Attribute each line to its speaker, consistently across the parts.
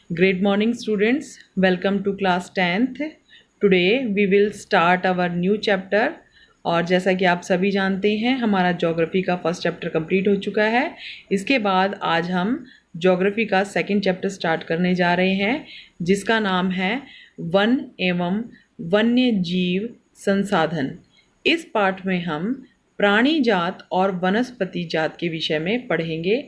Speaker 1: Great morning, students. Welcome to class 10th. Today we will start our new chapter. और जैसा कि आप सभी जानते हैं हमारा ज्योग्राफी का फर्स्ट चैप्टर कंप्लीट हो चुका है। इसके बाद आज हम ज्योग्राफी का सेकंड चैप्टर स्टार्ट करने जा रहे हैं, जिसका नाम है वन एवं वन्य जीव संसाधन। इस पाठ में हम प्राणी जात और वनस्पति जात के विषय में पढ़ेंगे।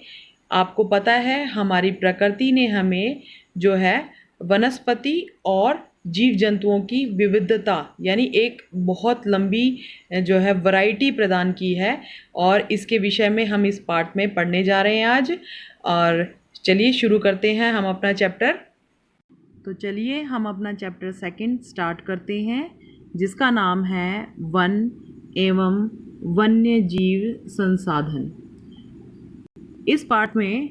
Speaker 1: आपको पता है हमारी प्रकृति ने हमें जो है वनस्पति और जीव जंतुओं की विविधता यानी एक बहुत लंबी जो है वैरायटी प्रदान की है, और इसके विषय में हम इस पाठ में पढ़ने जा रहे हैं आज। और चलिए शुरू करते हैं हम अपना चैप्टर। तो चलिए हम अपना चैप्टर सेकंड स्टार्ट करते हैं, जिसका नाम है वन एवं वन्य जीव संसाधन। इस पाठ में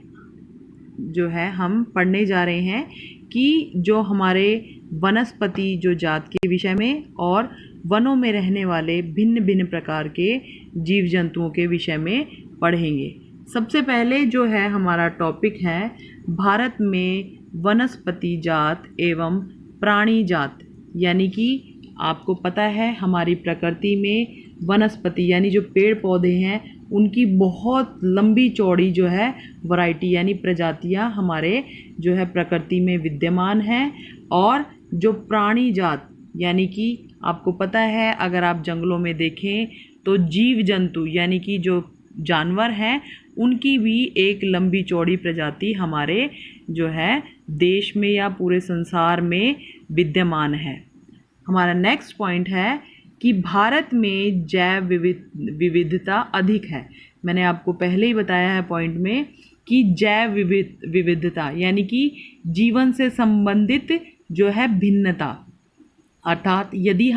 Speaker 1: जो है हम पढ़ने जा रहे हैं कि जो हमारे वनस्पति जो जात के विषय में और वनों में रहने वाले भिन्न भिन्न प्रकार के जीव जंतुओं के विषय में पढ़ेंगे। सबसे पहले जो है हमारा टॉपिक है भारत में वनस्पति जात एवं प्राणी जात। यानी कि आपको पता है हमारी प्रकृति में वनस्पति यानी जो पेड़ पौधे हैं उनकी बहुत लंबी चौड़ी जो है वैरायटी यानी प्रजातियां हमारे जो है प्रकृति में विद्यमान हैं। और जो प्राणी जात यानी कि आपको पता है अगर आप जंगलों में देखें तो जीव जंतु यानी कि जो जानवर हैं उनकी भी एक लंबी चौड़ी प्रजाति हमारे जो है देश में या पूरे संसार में विद्यमान है। हमारा नेक्स्ट पॉइंट है कि भारत में जैव विविधता अधिक है। मैंने आपको पहले ही बताया है पॉइंट में कि जैव विविधता यानी कि जीवन से संबंधित जो है भिन्नता। अर्थात यदि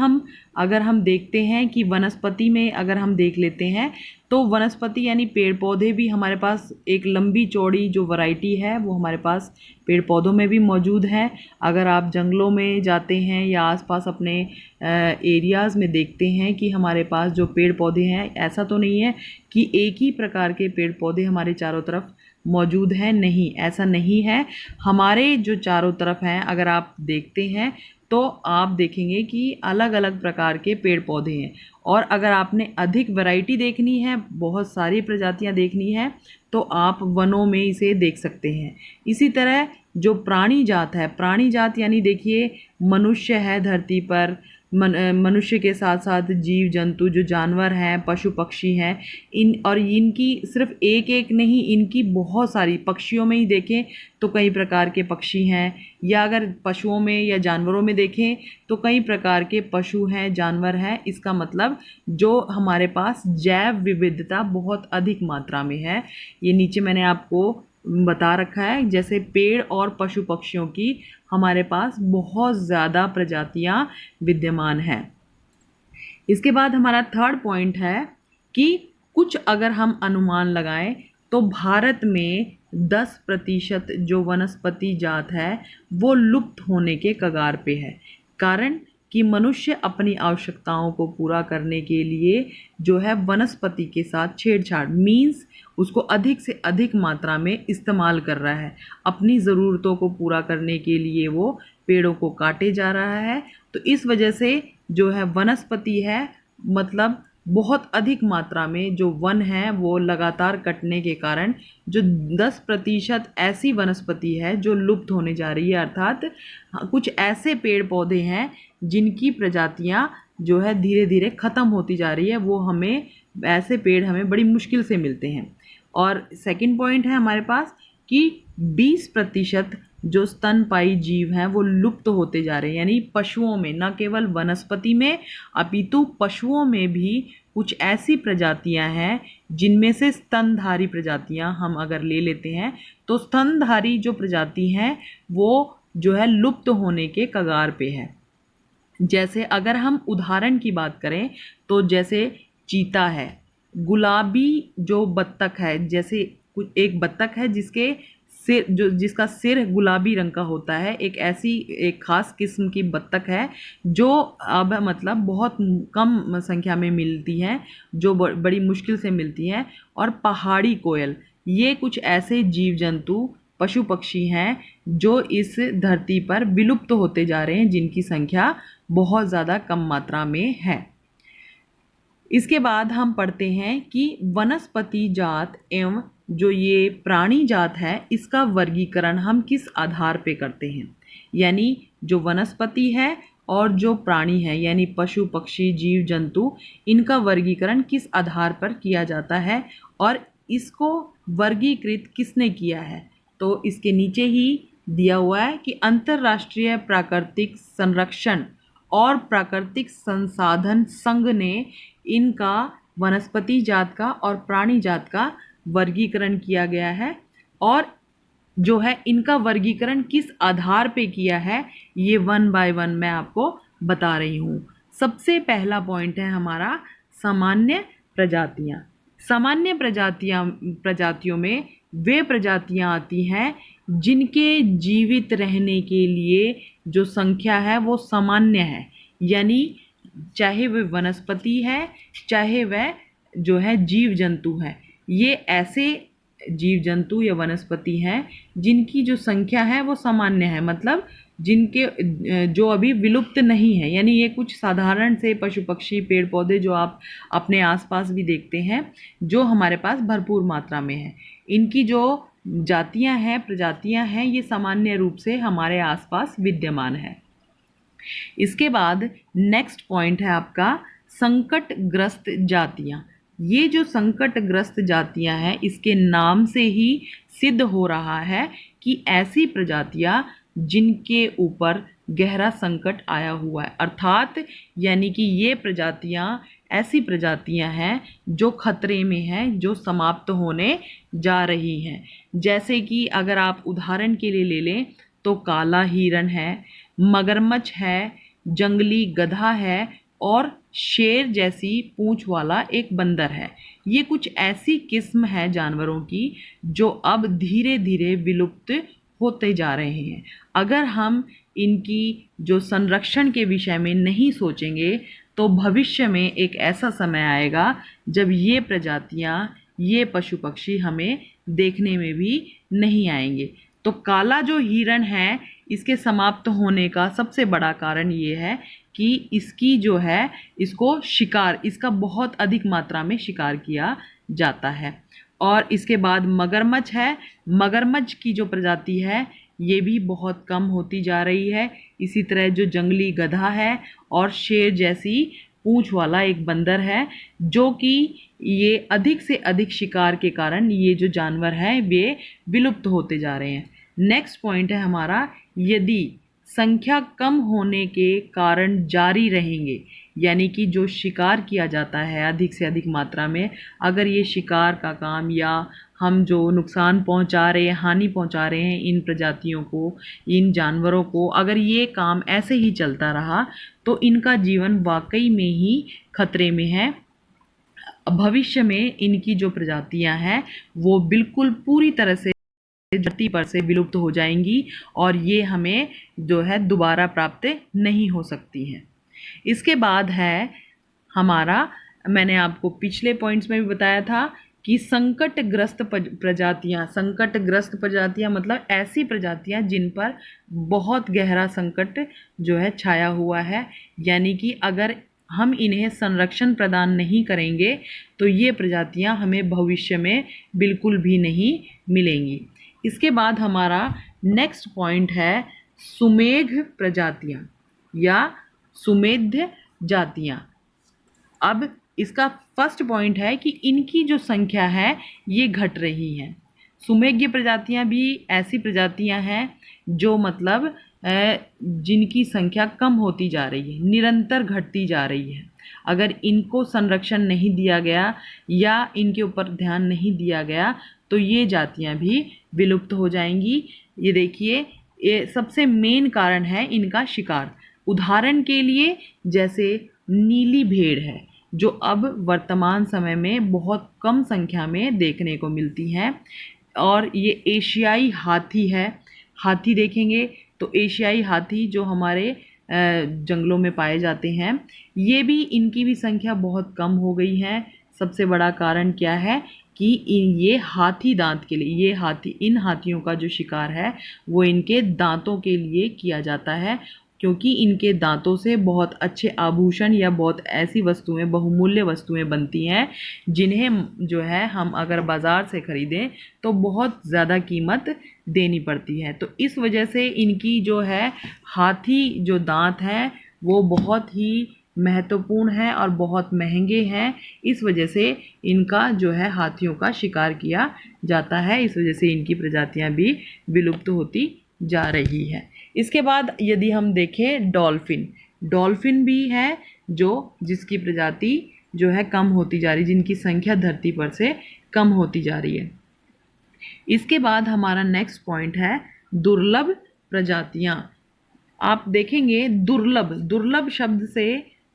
Speaker 1: अगर हम देखते हैं कि वनस्पति में अगर हम देख लेते हैं तो वनस्पति यानी पेड़ पौधे भी हमारे पास एक लंबी चौड़ी जो वैरायटी है वो हमारे पास पेड़ पौधों में भी मौजूद है। अगर आप जंगलों में जाते हैं या आसपास अपने एरियाज़ में देखते हैं कि हमारे पास जो पेड़ पौधे हैं, ऐसा तो नहीं है कि एक ही प्रकार के पेड़ पौधे हमारे चारों तरफ मौजूद हैं, नहीं, ऐसा नहीं है। हमारे जो चारों तरफ हैं अगर आप देखते हैं तो आप देखेंगे कि अलग अलग प्रकार के पेड़ पौधे हैं। और अगर आपने अधिक वैरायटी देखनी है, बहुत सारी प्रजातियां देखनी है, तो आप वनों में इसे देख सकते हैं। इसी तरह जो प्राणी जात है, प्राणी जात यानी देखिए मनुष्य है धरती पर, मनुष्य के साथ साथ जीव जंतु जो जानवर हैं, पशु पक्षी हैं, इनकी सिर्फ एक एक नहीं, इनकी बहुत सारी, पक्षियों में ही देखें तो कई प्रकार के पक्षी हैं, या अगर पशुओं में या जानवरों में देखें तो कई प्रकार के पशु हैं, जानवर हैं। इसका मतलब जो हमारे पास जैव विविधता बहुत अधिक मात्रा में है। ये नीचे मैंने आपको बता रखा है, जैसे पेड़ और पशु पक्षियों की हमारे पास बहुत ज़्यादा प्रजातियां विद्यमान हैं। इसके बाद हमारा थर्ड पॉइंट है कि कुछ अगर हम अनुमान लगाएं तो भारत में 10% जो वनस्पति जात है वो लुप्त होने के कगार पे है। कारण कि मनुष्य अपनी आवश्यकताओं को पूरा करने के लिए जो है वनस्पति के साथ छेड़छाड़, मीन्स उसको अधिक से अधिक मात्रा में इस्तेमाल कर रहा है। अपनी ज़रूरतों को पूरा करने के लिए वो पेड़ों को काटे जा रहा है। तो इस वजह से जो है वनस्पति है, मतलब बहुत अधिक मात्रा में जो वन है वो लगातार कटने के कारण जो 10% ऐसी वनस्पति है जो लुप्त होने जा रही है। अर्थात कुछ ऐसे पेड़ पौधे हैं जिनकी प्रजातियां जो है धीरे धीरे ख़त्म होती जा रही है। वो हमें ऐसे पेड़ हमें बड़ी मुश्किल से मिलते हैं। और सेकंड पॉइंट है हमारे पास कि 20% जो स्तनपायी जीव हैं वो लुप्त होते जा रहे हैं। यानी पशुओं में, न केवल वनस्पति में अपितु पशुओं में भी कुछ ऐसी प्रजातियां हैं जिनमें से स्तनधारी प्रजातियां हम अगर ले लेते हैं तो स्तनधारी जो प्रजाति हैं वो जो है लुप्त होने के कगार पे है। जैसे अगर हम उदाहरण की बात करें तो जैसे चीता है, गुलाबी जो बत्तख है, जैसे कुछ एक बत्तख है जिसका सिर गुलाबी रंग का होता है, एक खास किस्म की बत्तख है जो अब मतलब बहुत कम संख्या में मिलती है, जो बड़ी मुश्किल से मिलती है। और पहाड़ी कोयल, ये कुछ ऐसे जीव जंतु पशु पक्षी हैं जो इस धरती पर विलुप्त होते जा रहे हैं, जिनकी संख्या बहुत ज़्यादा कम मात्रा में है। इसके बाद हम पढ़ते हैं कि वनस्पति जात एवं जो ये प्राणी जात है इसका वर्गीकरण हम किस आधार पे करते हैं। यानी जो वनस्पति है और जो प्राणी है यानी पशु पक्षी जीव जंतु, इनका वर्गीकरण किस आधार पर किया जाता है और इसको वर्गीकृत किसने किया है। तो इसके नीचे ही दिया हुआ है कि अंतर्राष्ट्रीय प्राकृतिक संरक्षण और प्राकृतिक संसाधन संघ ने इनका वनस्पति जात का और प्राणी जात का वर्गीकरण किया गया है। और जो है इनका वर्गीकरण किस आधार पे किया है ये 1 बाय 1 मैं आपको बता रही हूँ। सबसे पहला पॉइंट है हमारा सामान्य प्रजातियाँ। सामान्य प्रजातियों में वे प्रजातियाँ आती हैं जिनके जीवित रहने के लिए जो संख्या है वो सामान्य है, यानी चाहे वह वनस्पति है चाहे वह जो है जीव जंतु है, ये ऐसे जीव जंतु या वनस्पति हैं जिनकी जो संख्या है वो सामान्य है, मतलब जिनके जो अभी विलुप्त नहीं है। यानी ये कुछ साधारण से पशु पक्षी पेड़ पौधे जो आप अपने आसपास भी देखते हैं जो हमारे पास भरपूर मात्रा में है, इनकी जो जातियां हैं प्रजातियां हैं ये सामान्य रूप से हमारे आसपास विद्यमान है। इसके बाद नेक्स्ट पॉइंट है आपका संकटग्रस्त जातियां। ये जो संकटग्रस्त जातियां हैं इसके नाम से ही सिद्ध हो रहा है कि ऐसी प्रजातियां जिनके ऊपर गहरा संकट आया हुआ है, अर्थात यानी कि ये प्रजातियां ऐसी प्रजातियां हैं जो खतरे में हैं, जो समाप्त होने जा रही हैं। जैसे कि अगर आप उदाहरण के लिए ले लें तो काला हिरण है, मगरमच्छ है, जंगली गधा है और शेर जैसी पूंछ वाला एक बंदर है। ये कुछ ऐसी किस्म है जानवरों की जो अब धीरे धीरे विलुप्त होते जा रहे हैं। अगर हम इनकी जो संरक्षण के विषय में नहीं सोचेंगे तो भविष्य में एक ऐसा समय आएगा जब ये प्रजातियां ये पशु पक्षी हमें देखने में भी नहीं आएंगे। तो काला जो हिरण है इसके समाप्त होने का सबसे बड़ा कारण ये है कि इसकी जो है इसको शिकार, इसका बहुत अधिक मात्रा में शिकार किया जाता है। और इसके बाद मगरमच्छ है, मगरमच्छ की जो प्रजाति है ये भी बहुत कम होती जा रही है। इसी तरह जो जंगली गधा है और शेर जैसी पूंछ वाला एक बंदर है, जो कि ये अधिक से अधिक शिकार के कारण ये जो जानवर हैं वे विलुप्त होते जा रहे हैं। नेक्स्ट पॉइंट है हमारा, यदि संख्या कम होने के कारण जारी रहेंगे, यानी कि जो शिकार किया जाता है अधिक से अधिक मात्रा में, अगर ये शिकार का काम या हम जो नुकसान पहुंचा रहे हैं, हानि पहुंचा रहे हैं इन प्रजातियों को, इन जानवरों को, अगर ये काम ऐसे ही चलता रहा तो इनका जीवन वाकई में ही खतरे में है। भविष्य में इनकी जो प्रजातियां हैं वो बिल्कुल पूरी तरह से धरती पर से विलुप्त हो जाएंगी और ये हमें जो है दोबारा प्राप्त नहीं हो सकती हैं। इसके बाद है हमारा, मैंने आपको पिछले पॉइंट्स में भी बताया था कि संकटग्रस्त प्रजातियां मतलब ऐसी प्रजातियां जिन पर बहुत गहरा संकट जो है छाया हुआ है, यानी कि अगर हम इन्हें संरक्षण प्रदान नहीं करेंगे तो ये प्रजातियां हमें भविष्य में बिल्कुल भी नहीं मिलेंगी। इसके बाद हमारा नेक्स्ट पॉइंट है सुमेघ प्रजातियां या सुमेध्य जातियां। अब इसका फर्स्ट पॉइंट है कि इनकी जो संख्या है ये घट रही है। सुमेघ्य प्रजातियां भी ऐसी प्रजातियां हैं जो मतलब जिनकी संख्या कम होती जा रही है, निरंतर घटती जा रही है। अगर इनको संरक्षण नहीं दिया गया या इनके ऊपर ध्यान नहीं दिया गया तो ये जातियां भी विलुप्त हो जाएंगी। ये देखिए, ये सबसे मेन कारण है इनका शिकार। उदाहरण के लिए जैसे नीली भेड़ है जो अब वर्तमान समय में बहुत कम संख्या में देखने को मिलती है, और ये एशियाई हाथी है। हाथी देखेंगे तो एशियाई हाथी जो हमारे जंगलों में पाए जाते हैं, ये भी, इनकी भी संख्या बहुत कम हो गई है। सबसे बड़ा कारण क्या है कि ये हाथी दांत के लिए, इन हाथियों का जो शिकार है वो इनके दांतों के लिए किया जाता है, क्योंकि इनके दांतों से बहुत अच्छे आभूषण या बहुत ऐसी वस्तुएं, बहुमूल्य वस्तुएं बनती हैं जिन्हें जो है हम अगर बाज़ार से ख़रीदें तो बहुत ज़्यादा कीमत देनी पड़ती है। तो इस वजह से इनकी जो है हाथी जो दांत हैं वो बहुत ही महत्वपूर्ण है और बहुत महंगे हैं। इस वजह से इनका जो है हाथियों का शिकार किया जाता है। इस वजह से इनकी प्रजातियां भी विलुप्त होती जा रही है। इसके बाद यदि हम देखें डॉल्फिन भी है जिसकी प्रजाति जो है कम होती जा रही, जिनकी संख्या धरती पर से कम होती जा रही है। इसके बाद हमारा नेक्स्ट पॉइंट है दुर्लभ प्रजातियां। आप देखेंगे दुर्लभ शब्द से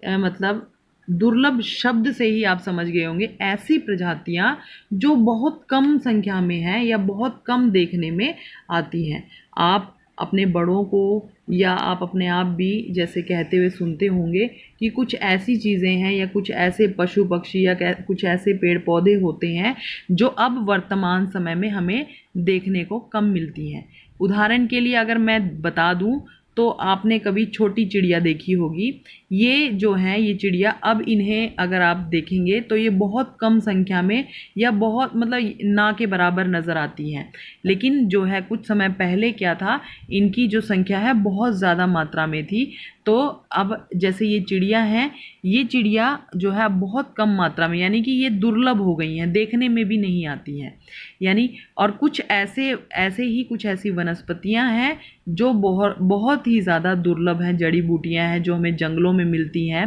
Speaker 1: मतलब दुर्लभ शब्द से ही आप समझ गए होंगे ऐसी प्रजातियां जो बहुत कम संख्या में हैं या बहुत कम देखने में आती हैं। आप अपने बड़ों को या आप अपने आप भी जैसे कहते हुए सुनते होंगे कि कुछ ऐसी चीज़ें हैं या कुछ ऐसे पशु पक्षी या कुछ ऐसे पेड़ पौधे होते हैं जो अब वर्तमान समय में हमें देखने को कम मिलती हैं। उदाहरण के लिए अगर मैं बता दूं तो आपने कभी छोटी चिड़िया देखी होगी। ये जो हैं ये चिड़िया अब इन्हें अगर आप देखेंगे तो ये बहुत कम संख्या में या बहुत मतलब ना के बराबर नज़र आती हैं। लेकिन जो है कुछ समय पहले क्या था, इनकी जो संख्या है बहुत ज़्यादा मात्रा में थी। तो अब जैसे ये चिड़िया हैं, ये चिड़िया जो है बहुत कम मात्रा में, यानी कि ये दुर्लभ हो गई हैं, देखने में भी नहीं आती हैं। यानी और कुछ ऐसे ही कुछ ऐसी वनस्पतियां हैं जो बहुत ही ज़्यादा दुर्लभ हैं, जड़ी बूटियां हैं जो हमें जंगलों में मिलती हैं।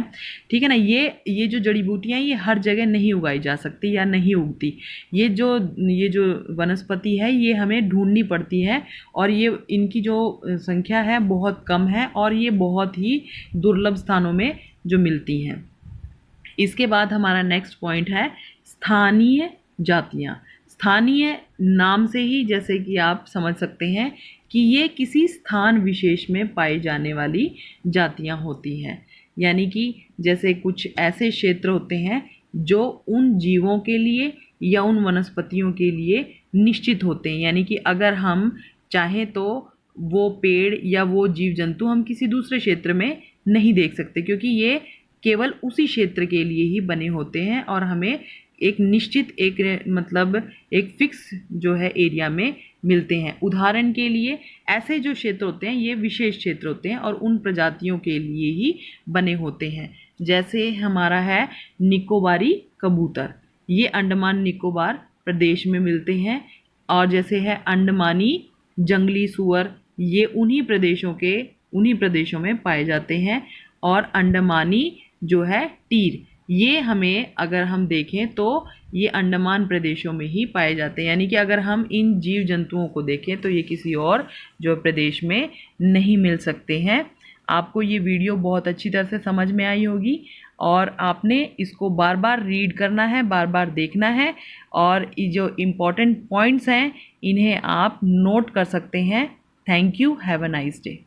Speaker 1: ठीक है ना। ये जो जड़ी बूटियां ये हर जगह नहीं उगाई जा सकती या नहीं उगती। ये जो वनस्पति है ये हमें ढूंढनी पड़ती है और ये इनकी जो संख्या है बहुत कम है और ये बहुत ही दुर्लभ स्थानों में जो मिलती हैं। इसके बाद हमारा नेक्स्ट पॉइंट है स्थानीय जातियां। स्थानीय नाम से ही जैसे कि आप समझ सकते हैं कि ये किसी स्थान विशेष में पाई जाने वाली जातियां होती हैं। यानी कि जैसे कुछ ऐसे क्षेत्र होते हैं जो उन जीवों के लिए या उन वनस्पतियों के लिए निश्चित होते हैं। यानी कि अगर हम चाहें तो वो पेड़ या वो जीव जंतु हम किसी दूसरे क्षेत्र में नहीं देख सकते, क्योंकि ये केवल उसी क्षेत्र के लिए ही बने होते हैं और हमें एक निश्चित एक फिक्स जो है एरिया में मिलते हैं। उदाहरण के लिए ऐसे जो क्षेत्र होते हैं ये विशेष क्षेत्र होते हैं और उन प्रजातियों के लिए ही बने होते हैं। जैसे हमारा है निकोबारी कबूतर, ये अंडमान निकोबार प्रदेश में मिलते हैं। और जैसे है अंडमानी जंगली सुअर, ये उन्हीं प्रदेशों में पाए जाते हैं। और अंडमानी जो है टीर, ये हमें अगर हम देखें तो ये अंडमान प्रदेशों में ही पाए जाते हैं। यानी कि अगर हम इन जीव जंतुओं को देखें तो ये किसी और जो प्रदेश में नहीं मिल सकते हैं। आपको ये वीडियो बहुत अच्छी तरह से समझ में आई होगी और आपने इसको बार बार रीड करना है, बार बार देखना है और ये जो इम्पोर्टेंट पॉइंट्स हैं इन्हें आप नोट कर सकते हैं। Thank you. Have a nice day.